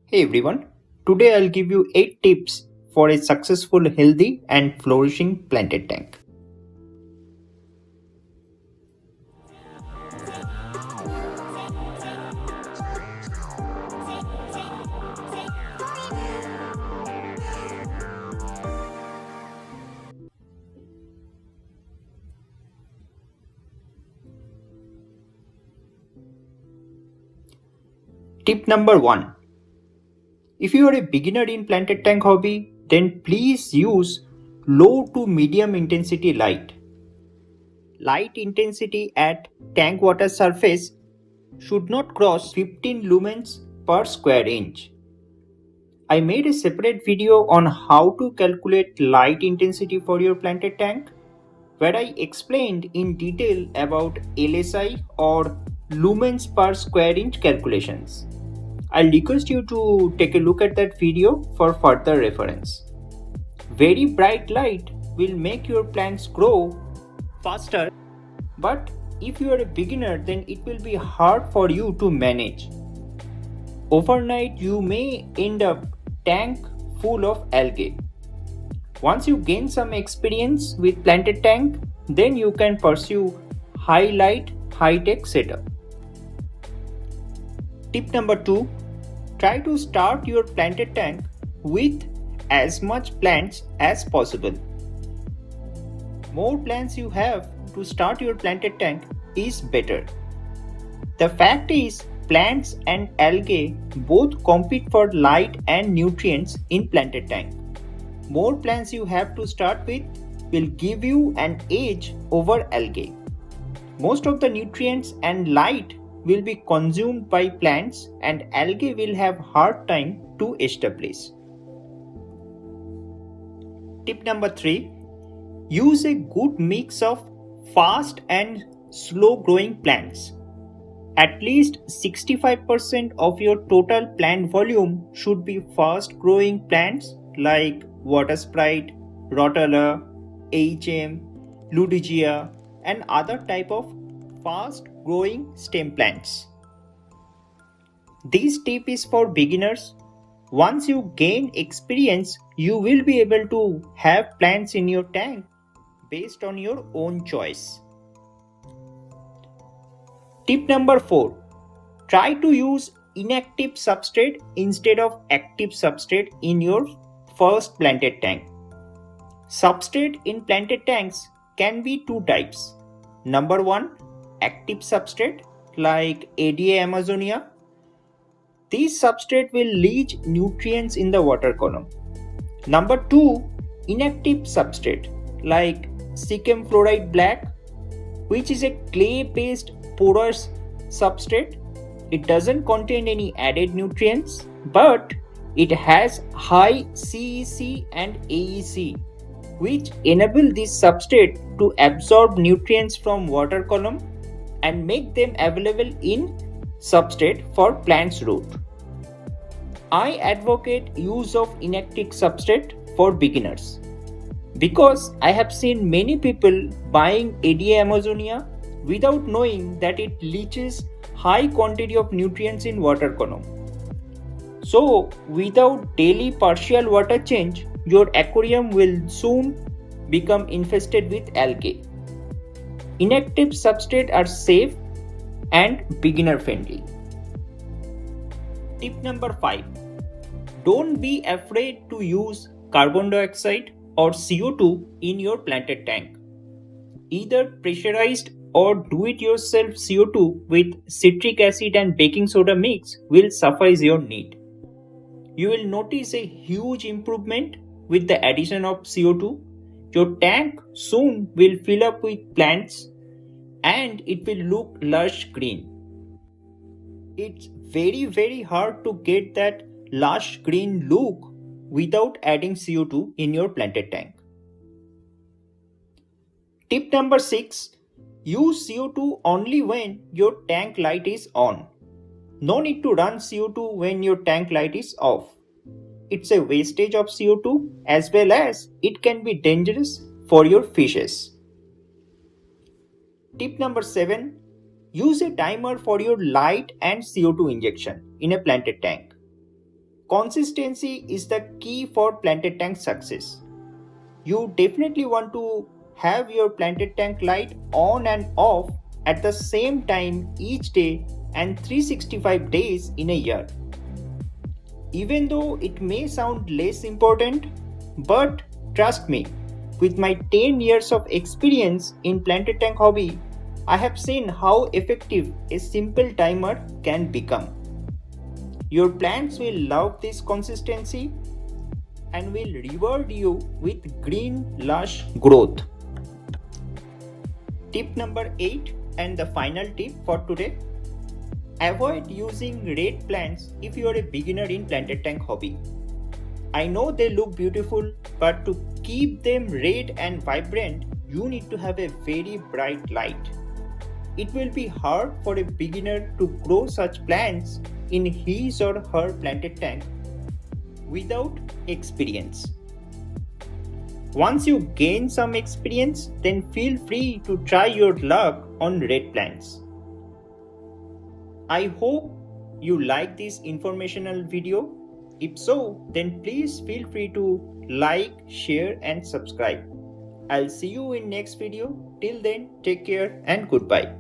Hey everyone, today I'll give you 8 tips for a successful, healthy, and flourishing planted tank. Tip number 1. If you are a beginner in planted tank hobby, then please use low to medium intensity light. Light intensity at tank water surface should not cross 15 lumens per square inch. I made a separate video on how to calculate light intensity for your planted tank, where I explained in detail about LSI or lumens per square inch calculations. I'll request you to take a look at that video for further reference. Very bright light will make your plants grow faster, but if you are a beginner, then it will be hard for you to manage. Overnight, you may end up tank full of algae. Once you gain some experience with planted tank, then you can pursue high light, high tech setup. Tip number 2. Try to start your planted tank with as much plants as possible. More plants you have to start your planted tank is better. The fact is, plants and algae both compete for light and nutrients in planted tank. More plants you have to start with will give you an edge over algae. Most of the nutrients and light will be consumed by plants and algae will have hard time to establish. Tip number 3. Use a good mix of fast and slow growing plants. At least 65% of your total plant volume should be fast growing plants like Substrate, Rotala, HM, Ludigia, and other type of fast growing stem plants. This tip is for beginners. Once you gain experience, you will be able to have plants in your tank based on your own choice. Tip number 4. Try to use inactive substrate instead of active substrate in your first planted tank. Substrate in planted tanks can be two types. Number 1, active substrate like ADA Amazonia. This substrate will leach nutrients in the water column. Number 2, inactive substrate like Sikkim fluoride black, which is a clay-based porous substrate. It doesn't contain any added nutrients, but it has high CEC and AEC, which enable this substrate to absorb nutrients from water column and make them available in substrate for plant's root. I advocate use of inactive substrate for beginners because I have seen many people buying ADA Amazonia without knowing that it leaches high quantity of nutrients in water column. So, without daily partial water change, your aquarium will soon become infested with algae. Inactive substrate are safe and beginner friendly. Tip number 5. Don't be afraid to use carbon dioxide or CO2 in your planted tank. Either pressurized or do-it-yourself CO2 with citric acid and baking soda mix will suffice your need. You will notice a huge improvement with the addition of CO2. Your tank soon will fill up with plants and it will look lush green. It's very hard to get that lush green look without adding CO2 in your planted tank. Tip number 6. Use CO2 only when your tank light is on. No need to run CO2 when your tank light is off. It's a wastage of CO2 as well as it can be dangerous for your fishes. Tip number 7. Use a timer for your light and CO2 injection in a planted tank. Consistency is the key for planted tank success. You definitely want to have your planted tank light on and off at the same time each day and 365 days in a year. Even though it may sound less important, but trust me, with my 10 years of experience in planted tank hobby, I have seen how effective a simple timer can become. Your plants will love this consistency and will reward you with green, lush growth. Tip number 8 and the final tip for today: avoid using red plants if you are a beginner in planted tank hobby. I know they look beautiful, but to keep them red and vibrant, you need to have a very bright light. It will be hard for a beginner to grow such plants in his or her planted tank without experience. Once you gain some experience, then feel free to try your luck on red plants. I hope you like this informational video. If so, then please feel free to like, share and subscribe. I'll see you in next video. Till then, take care and goodbye.